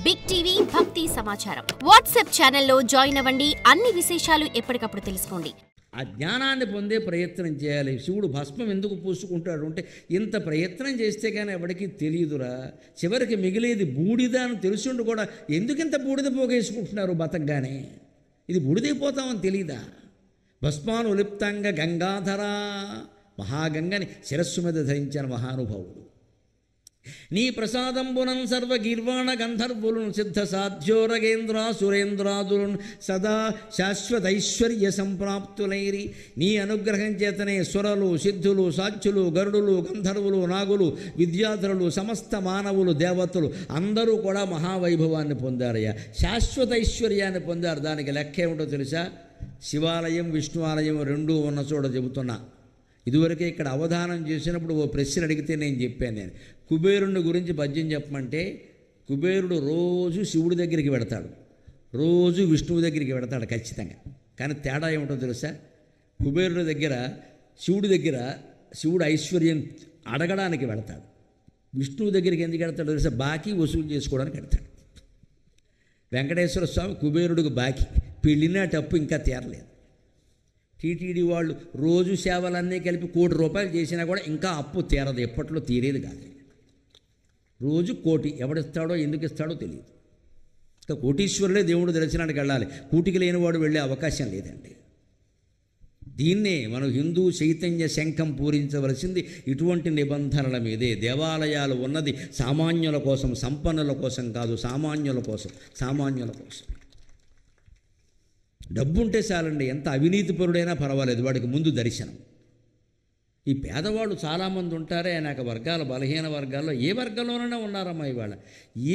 Big TV భక్తి సమాచారం WhatsApp ఛానల్లో జాయిన్ అవ్వండి. అన్ని విశేషాలు ఎప్పటికప్పుడు తెలుసుకోండి. ఆ జ్ఞానాన్ని పొందే ప్రయత్నం చేయాలి. శివుడు భస్మం ఎందుకు పూసుకుంటాడు అంటే ఇంత ప్రయత్నం చేస్తే కానీ ఎవరికి తెలియదురా. చివరికి మిగిలేది బూడిద అని తెలుసుండి కూడా ఎందుకింత బూడిద పోగేసుకుంటున్నారు బతకగానే. ఇది బూడిదైపోతామని తెలీదా? భస్మాను లిప్తంగా గంగాధర మహాగంగని శిరస్సు మీద ధరించిన మహానుభావుడు. నీ ప్రసాదంబునం సర్వగీర్వాణ గంధర్వులను సిద్ధ సాధ్యోరగేంద్ర సురేంద్రాదులను సదా శాశ్వతైశ్వర్య సంప్రాప్తులైరి. నీ అనుగ్రహం చేతనే సురలు సిద్ధులు సాధ్యులు గరుడులు గంధర్వులు నాగులు విద్యాధరులు సమస్త మానవులు దేవతలు అందరూ కూడా మహావైభవాన్ని పొందారయ్యా. శాశ్వతైశ్వర్యాన్ని పొందారు. దానికి లెక్క ఏమిటో తెలుసా? శివాలయం విష్ణువాలయం రెండూ ఉన్న చోట చెబుతున్నా. ఇదివరకే ఇక్కడ అవధానం చేసినప్పుడు ఓ ప్రశ్న అడిగితే నేను చెప్పాను. నేను కుబేరుని గురించి పద్యం చెప్పమంటే కుబేరుడు రోజు శివుడి దగ్గరికి వెడతాడు, రోజు విష్ణువు దగ్గరికి వెడతాడు ఖచ్చితంగా. కానీ తేడా ఏమిటో తెలుసా? కుబేరుడి దగ్గర శివుడు ఐశ్వర్యం అడగడానికి వెడతాడు. విష్ణువు దగ్గరికి ఎందుకు వెడతాడు తెలుసా? బాకీ వసూలు చేసుకోవడానికి వెడతాడు. వెంకటేశ్వర స్వామి కుబేరుడికి బాకీ, పెళ్ళినా టప్పు ఇంకా తీరలేదు. టీటీడీ వాళ్ళు రోజు సేవలన్నీ కలిపి ₹1,00,00,000 చేసినా కూడా ఇంకా అప్పు తీరదు, ఎప్పట్లో తీరేది కాదు. రోజు 1,00,00,000 ఎవడిస్తాడో ఎందుకు ఇస్తాడో తెలియదు. ఇంకా కోటీశ్వరులే దేవుడు దర్శనానికి వెళ్ళాలి, కూటికి లేనివాడు వెళ్ళే అవకాశం లేదండి. దీన్నే మనం హిందూ చైతన్య శంఖం పూరించవలసింది ఇటువంటి నిబంధనల మీదే. దేవాలయాలు ఉన్నది సామాన్యుల కోసం, సంపన్నుల కోసం కాదు, సామాన్యుల కోసం. డబ్బు ఉంటే చాలండి, ఎంత అవినీతిపరుడైనా పర్వాలేదు, వాడికి ముందు దర్శనం. ఈ పేదవాళ్ళు చాలామంది ఉంటారే అనేక వర్గాల, బలహీన వర్గాల్లో ఏ వర్గంలోనైనా ఉన్నారమ్మా. ఇవాళ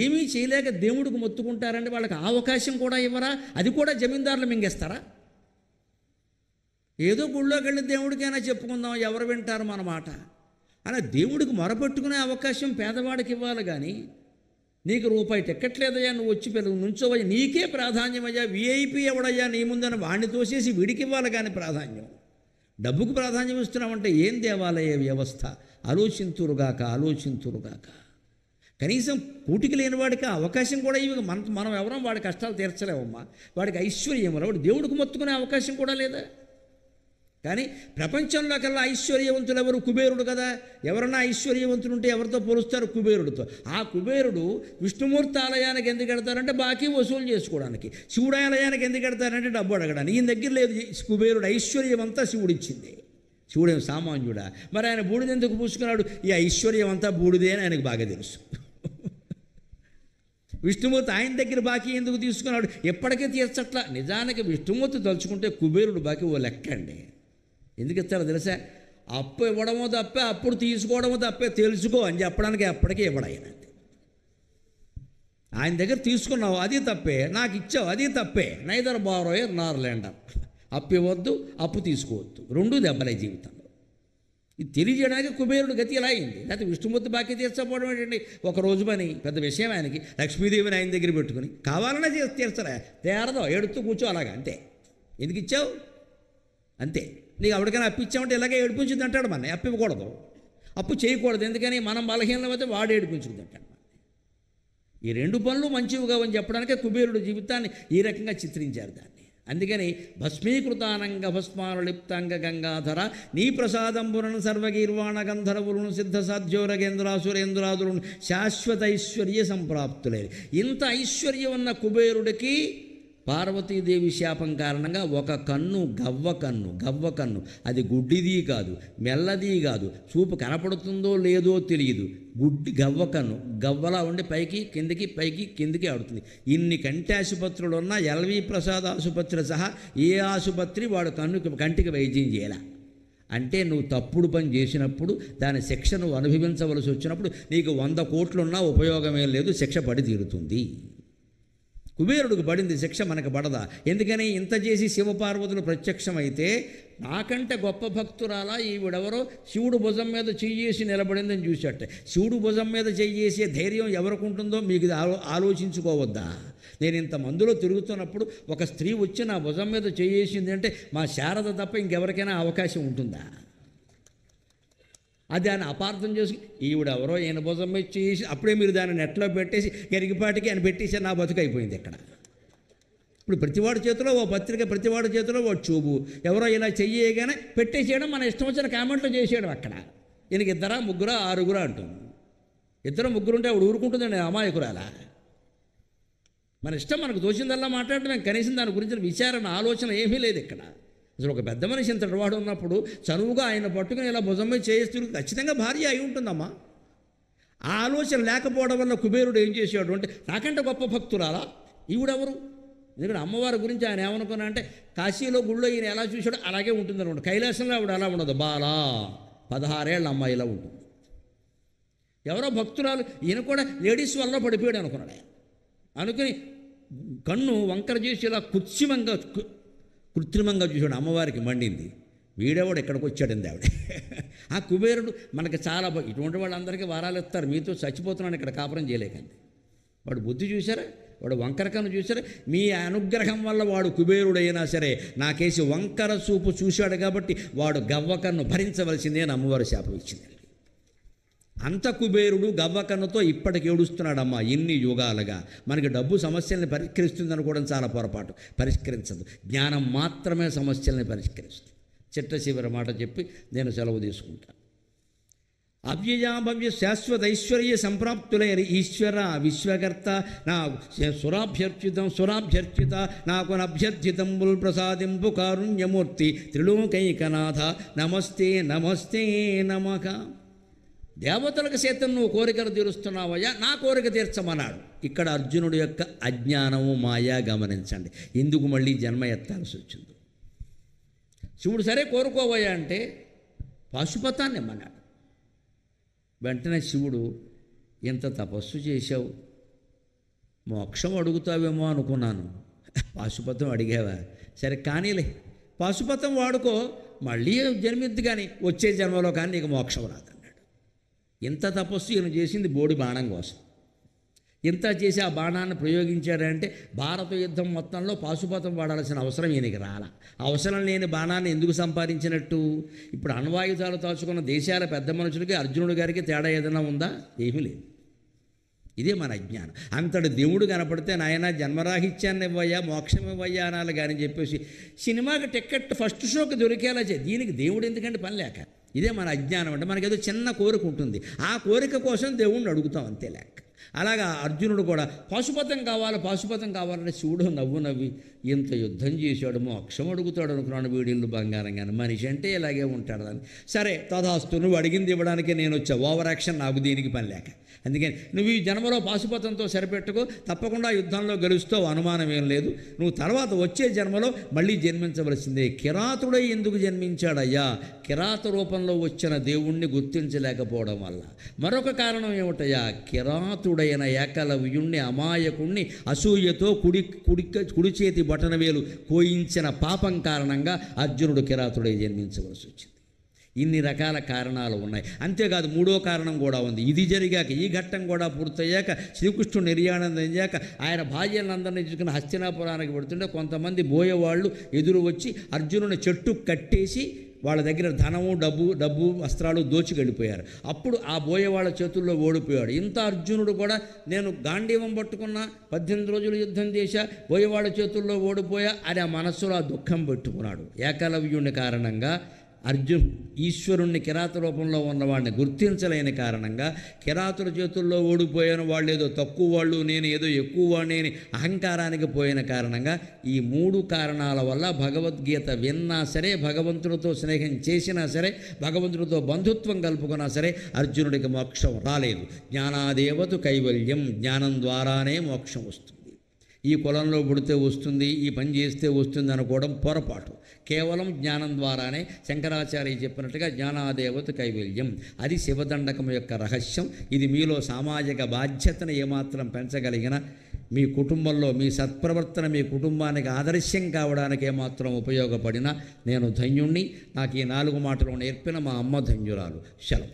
ఏమీ చేయలేక దేవుడికి మొత్తుకుంటారండి. వాళ్ళకి అవకాశం కూడా ఇవ్వరా? అది కూడా జమీందారులు మింగేస్తారా? ఏదో గుళ్ళోకి వెళ్ళి దేవుడికైనా చెప్పుకుందాం, ఎవరు వింటారు మన మాట అలా దేవుడికి మొరపెట్టుకునే అవకాశం పేదవాడికి ఇవ్వాలి. కానీ నీకు రూపాయి టిక్కెట్లేదయ్యా, నువ్వు వచ్చి నుంచోవయ్యా, నీకే ప్రాధాన్యమయ్యా, వీఐపీ ఎవడయ్యా నీ ముందని వాడిని తోసేసి వీడికి ఇవ్వాలి. కానీ ప్రాధాన్యం డబ్బుకు ప్రాధాన్యం ఇస్తున్నామంటే ఏం దేవాలయ వ్యవస్థ? ఆలోచింతురుగాక. కనీసం కూటికి లేని వాడికి అవకాశం కూడా ఇవి. మనం ఎవరం వాడి కష్టాలు తీర్చలేమమ్మా. వాడికి ఐశ్వర్యం వల్ల వాడు దేవుడికి మొత్తుకునే అవకాశం కూడా లేదా? కానీ ప్రపంచంలో కల్లా ఐశ్వర్యవంతులు ఎవరు? కుబేరుడు కదా. ఎవరన్నా ఐశ్వర్యవంతులు ఉంటే ఎవరితో పోలుస్తారు? కుబేరుడితో. ఆ కుబేరుడు విష్ణుమూర్తి ఆలయానికి ఎందుకు కడతారంటే బాకీ వసూలు చేసుకోవడానికి. శివుడు ఆలయానికి ఎందుకు కడతారంటే డబ్బు అడగడానికి. ఈయన దగ్గర లేదు. కుబేరుడు ఐశ్వర్యం అంతా శివుడు ఇచ్చింది. శివుడేం సామాన్యుడా? మరి ఆయన బూడిద ఎందుకు పూసుకున్నాడు? ఈ ఐశ్వర్యం అంతా బూడిదే అని ఆయనకు బాగా తెలుసు. విష్ణుమూర్తి ఆయన దగ్గర బాకీ ఎందుకు తీసుకున్నాడు? ఎప్పటికీ తీర్చట్లా. నిజానికి విష్ణుమూర్తి తలుచుకుంటే కుబేరుడు బాకీ ఓ లెక్క అండి. ఎందుకు ఇస్తారో తెలుసా? అప్పు ఇవ్వడమో తప్పే, అప్పుడు తీసుకోవడమో తప్పే, తెలుసుకో అని చెప్పడానికి ఎప్పటికీ ఇవ్వడాయన. ఆయన దగ్గర తీసుకున్నావు అది తప్పే, నాకు ఇచ్చావు అది తప్పే. నైదర్ బారోయర్ నార్ లెండర్. అప్పు ఇవ్వద్దు, అప్పు తీసుకోవద్దు, రెండూ దెబ్బలే జీవితంలో. ఇది తెలియజేయడానికి కుబేరుడు గతి ఎలా అయింది. లేకపోతే విష్ణుమూర్తి బాకీ తీర్చకపోవడం ఏంటండి? ఒక రోజు పని పెద్ద విషయం ఆయనకి. లక్ష్మీదేవిని ఆయన దగ్గర పెట్టుకుని కావాలన్నా తీర్చరా, తేరదో ఏడుతూ కూర్చో అలాగా, అంతే. ఎందుకు ఇచ్చావు అంతే. నీకు ఎవరికైనా అప్పు ఇచ్చామంటే ఇలాగే ఏడిపించింది అంటాడు. మన అప్పు ఇవ్వకూడదు, అప్పు చేయకూడదు. ఎందుకని? మనం బలహీనం అయితే వాడు ఏడిపించింది అంటాడు. ఈ రెండు పనులు మంచివి కావని చెప్పడానికే కుబేరుడు జీవితాన్ని ఈ రకంగా చిత్రించారు దాన్ని. అందుకని భస్మీకృతానంగ భస్మాను లిప్తాంగ గంగాధర నీ ప్రసాదంబులను సర్వగీర్వాణ గంధర్వులను సిద్ధ సాధ్యోరగేంద్రాసురేంద్రాదులను శాశ్వత ఐశ్వర్య సంప్రాప్తులే. ఇంత ఐశ్వర్యం ఉన్న కుబేరుడికి పార్వతీదేవి శాపం కారణంగా ఒక కన్ను గవ్వ కన్ను, అది గుడ్డిది కాదు, మెల్లది కాదు, చూపు కనపడుతుందో లేదో తెలియదు, గవ్వ కన్ను, గవ్వలా ఉండి పైకి కిందికి ఆడుతుంది. ఇన్ని కంటి ఆసుపత్రులు ఉన్న ఎల్వి ప్రసాద్ ఆసుపత్రి సహా ఏ ఆసుపత్రి వాడు కంటికి వైద్యం చేయాల. అంటే నువ్వు తప్పుడు పని చేసినప్పుడు దాని శిక్ష నువ్వు అనుభవించవలసి వచ్చినప్పుడు నీకు 100 కోట్లున్నా ఉపయోగమేం లేదు, శిక్ష పడి తీరుతుంది. కుబేరుడికి పడింది శిక్ష, మనకు పడదా? ఎందుకని? ఇంత చేసి శివపార్వతులు ప్రత్యక్షమైతే నాకంటే గొప్ప భక్తురాలా ఈవిడెవరో శివుడు భుజం మీద చెయ్యేసి నిలబడిందని చూసేట. శివుడు భుజం మీద చెయ్యేసే ధైర్యం ఎవరికి ఉంటుందో మీకు ఆలోచించుకోవద్దా? నేను ఇంత మందులో తిరుగుతున్నప్పుడు ఒక స్త్రీ వచ్చి నా భుజం మీద చెయ్యేసింది అంటే మా శారద తప్ప ఇంకెవరికైనా అవకాశం ఉంటుందా? అది దాన్ని అపార్థం చేసుకుని ఈవిడెవరో ఈయన భుజం మీద చేసి అప్పుడే మీరు దాన్ని నెట్లో పెట్టేసి గరిగిపాటికి అని పెట్టేసి నా బతుకు అయిపోయింది ఇక్కడ. ఇప్పుడు ప్రతివాడి చేతిలో ఓ పత్రిక, ప్రతివాడి చేతిలో ఓ చూబు, ఎవరో ఇలా చెయ్యగానే పెట్టేసేయడం, మన ఇష్టం వచ్చిన కామెంట్లో చేసేయడం. అక్కడ ఈయనకి 2, 3, 6 అంటుంది. 2, 3 ఉంటే ఆవిడ ఊరుకుంటుందండి, అమాయకురాలా. మన ఇష్టం, మనకు తోచిందల్లా మాట్లాడటం, కనీసం దాని గురించిన విచారణ ఆలోచన ఏమీ లేదు ఇక్కడ. అసలు ఒక పెద్ద మనిషి ఇంత వాడు ఉన్నప్పుడు చనువుగా ఆయన పట్టుకుని ఇలా భుజం మీద చేస్తూ ఖచ్చితంగా భార్య అయి ఉంటుందమ్మా. ఆ ఆలోచన లేకపోవడం వల్ల కుబేరుడు ఏం చేసేవాడు అంటే, నాకంటే గొప్ప భక్తురాలా ఈవిడెవరు? ఎందుకంటే అమ్మవారి గురించి ఆయన ఏమనుకున్నా అంటే, కాశీలో గుళ్ళో ఈయన ఎలా చూశాడో అలాగే ఉంటుంది అనమాట. కైలాసంలో ఆవిడ అలా ఉండదు, బాలా 16 ఏళ్ళ అమ్మాయిలా ఉంటుంది. ఎవరో భక్తురాలు, ఈయన కూడా లేడీస్ వల్ల పడిపోయాడు అనుకున్నాడు ఆయన. అనుకుని కన్ను వంకర చేసి ఇలా కృత్రిమంగా చూశాడు. అమ్మవారికి మండింది, వీడేవాడు ఎక్కడికి వచ్చాడండి ఆవిడ. ఆ కుబేరుడు మనకి చాలా ఇటువంటి వాళ్ళందరికీ వారాలు ఇస్తారు, మీతో చచ్చిపోతున్నాను ఇక్కడ కాపురం చేయలేకండి. వాడు బుద్ధి చూసారా, వాడు వంకరకను చూసారా? మీ అనుగ్రహం వల్ల వాడు కుబేరుడైనా సరే నాకేసి వంకర చూపు చూశాడు కాబట్టి వాడు గవ్వకన్ను భరించవలసిందే అని అమ్మవారు శాపం ఇచ్చింది. అంత కుబేరుడు గవ్వకన్నుతో ఇప్పటికి ఏడుస్తున్నాడమ్మా ఇన్ని యుగాలుగా. మనకి డబ్బు సమస్యల్ని పరిష్కరిస్తుంది అనుకోవడం చాలా పొరపాటు. పరిష్కరించదు, జ్ఞానం మాత్రమే సమస్యల్ని పరిష్కరిస్తుంది. చిట్ట చివరి మాట చెప్పి నేను సెలవు తీసుకుంటాను. అవ్యయాభవ్య శాశ్వత ఐశ్వర్య సంప్రాప్తులైన ఈశ్వర విశ్వకర్త నా సురాభ్యర్చిత నాకు అభ్యర్థితంబుల్ ప్రసాదింపు కారుణ్యమూర్తి త్రిలోకైకనాథ నమస్తే నమస్తే నమః. దేవతలకు సైతం నువ్వు కోరికలు తీరుస్తున్నావయ్యా, నా కోరిక తీర్చమన్నాడు. ఇక్కడ అర్జునుడి యొక్క అజ్ఞానము మాయా గమనించండి, ఎందుకు మళ్ళీ జన్మ ఎత్తాల్సి వచ్చింది. శివుడు సరే కోరుకోవయ్యా అంటే పాశుపతాన్ని ఇమ్మన్నాడు. వెంటనే శివుడు, ఎంత తపస్సు చేశావు, మోక్షం అడుగుతావేమో అనుకున్నాను, పాశుపతం అడిగావా, సరే కానీలే పాశుపతం వాడుకో, మళ్ళీ జన్మిద్దు కానీ వచ్చే జన్మలో కానీ నీకు మోక్షం రాదన్నాడు. ఇంత తపస్సు ఈయన చేసింది బోడి బాణం కోసం. ఇంత చేసి ఆ బాణాన్ని ప్రయోగించాడంటే భారత యుద్ధం మొత్తంలో పాశుపతం వాడాల్సిన అవసరం ఈయనకి రాల. అవసరం లేని బాణాన్ని ఎందుకు సంపాదించినట్టు? ఇప్పుడు అణ్వాయుధాలు దాచుకున్న దేశాల పెద్ద మనుషులకి అర్జునుడి గారికి తేడా ఏదైనా ఉందా? ఏమీ లేదు. ఇదే మన అజ్ఞానం. అంతటి దేవుడు కనపడితే నాయన జన్మరాహిత్యాన్ని ఇవ్వయ్యా, మోక్షం ఇవ్వయ్యా అనాలి కానీ చెప్పేసి సినిమాకి టికెట్ ఫస్ట్ షోకి దొరికేలా దీనికి దేవుడు ఎందుకంటే పని లేక. ఇదే మన అజ్ఞానం. అంటే మనకేదో చిన్న కోరిక ఉంటుంది, ఆ కోరిక కోసం దేవుణ్ణి అడుగుతాం అంతే లేక. అలాగా అర్జునుడు కూడా పాశుపతం కావాలంటే శివుడు నవ్వి ఇంత యుద్ధం చేశాడు మోక్షం అడుగుతాడు అనుకున్నాను, వీడిల్లు బంగారం కానీ మనిషి అంటే ఇలాగే ఉంటాడు అని. సరే తదాస్తు, నువ్వు అడిగింది ఇవ్వడానికి నేను వచ్చా, ఓవర్ యాక్షన్ నాకు దీనికి పని లేక. అందుకని నువ్వు ఈ జన్మలో పాశుపతంతో సరిపెట్టుకో, తప్పకుండా యుద్ధంలో గెలుస్తావు, అనుమానం ఏం లేదు. నువ్వు తర్వాత వచ్చే జన్మలో మళ్ళీ జన్మించవలసిందే. కిరాతుడై ఎందుకు జన్మించాడయ్యా? కిరాత రూపంలో వచ్చిన దేవుణ్ణి గుర్తించలేకపోవడం వల్ల. మరొక కారణం ఏమిటయ్యా? కిరాతుడైన ఏకలవ్యుణ్ణి అమాయకుణ్ణి అసూయతో కుడి చేతి బటనవేలు కోయించిన పాపం కారణంగా అర్జునుడు కిరాతుడై జన్మించవలసి వచ్చింది. ఇన్ని రకాల కారణాలు ఉన్నాయి. అంతేకాదు మూడో కారణం కూడా ఉంది. ఇది జరిగాక, ఈ ఘట్టం కూడా పూర్తయ్యాక, శ్రీకృష్ణుడు నిర్యాణం అయ్యాక ఆయన భార్యలందరినీ చూసుకుని హస్తినాపురానికి పెడుతుంటే కొంతమంది బోయేవాళ్ళు ఎదురు వచ్చి అర్జునుని చెట్టు కట్టేసి వాళ్ళ దగ్గర ధనము డబ్బు వస్త్రాలు దోచుకెళ్ళిపోయారు. అప్పుడు ఆ బోయేవాళ్ళ చేతుల్లో ఓడిపోయాడు. ఇంత అర్జునుడు కూడా నేను గాంధీవం పట్టుకున్నా, 18 రోజులు యుద్ధం చేశా, బోయేవాళ్ళ చేతుల్లో ఓడిపోయా అని ఆ మనస్సులో ఆ దుఃఖం పెట్టుకున్నాడు. ఏకలవ్యుని కారణంగా ఈశ్వరుణ్ణి కిరాత రూపంలో ఉన్నవాడిని గుర్తించలేని కారణంగా, కిరాతుల చేతుల్లో ఓడిపోయిన వాళ్ళు ఏదో తక్కువ వాళ్ళు, నేను ఏదో ఎక్కువ వాడిని అని అహంకారానికి పోయిన కారణంగా, ఈ 3 కారణాల వల్ల భగవద్గీత విన్నా సరే, భగవంతుడితో స్నేహం చేసినా సరే, భగవంతుడితో బంధుత్వం కలుపుకున్నా సరే అర్జునుడికి మోక్షం రాలేదు. జ్ఞానాదేవతు కైవల్యం, జ్ఞానం ద్వారానే మోక్షం వస్తుంది. ఈ కులంలో పుడితే వస్తుంది, ఈ పని చేస్తే వస్తుంది అనుకోవడం పొరపాటు. కేవలం జ్ఞానం ద్వారానే శంకరాచార్య చెప్పినట్టుగా జ్ఞానాదేవత కైవల్యం, అది శివదండకం యొక్క రహస్యం. ఇది మీలో సామాజిక బాధ్యతను ఏమాత్రం పెంచగలిగిన, మీ కుటుంబంలో మీ సత్ప్రవర్తన మీ కుటుంబానికి ఆదర్శం కావడానికి ఏమాత్రం ఉపయోగపడినా నేను ధన్యుణ్ణి. నాకు ఈ 4 మాటలు నేర్పిన మా అమ్మ ధన్యురాలు. సెలవు.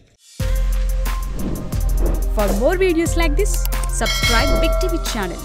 For more videos like this, subscribe Big TV channel.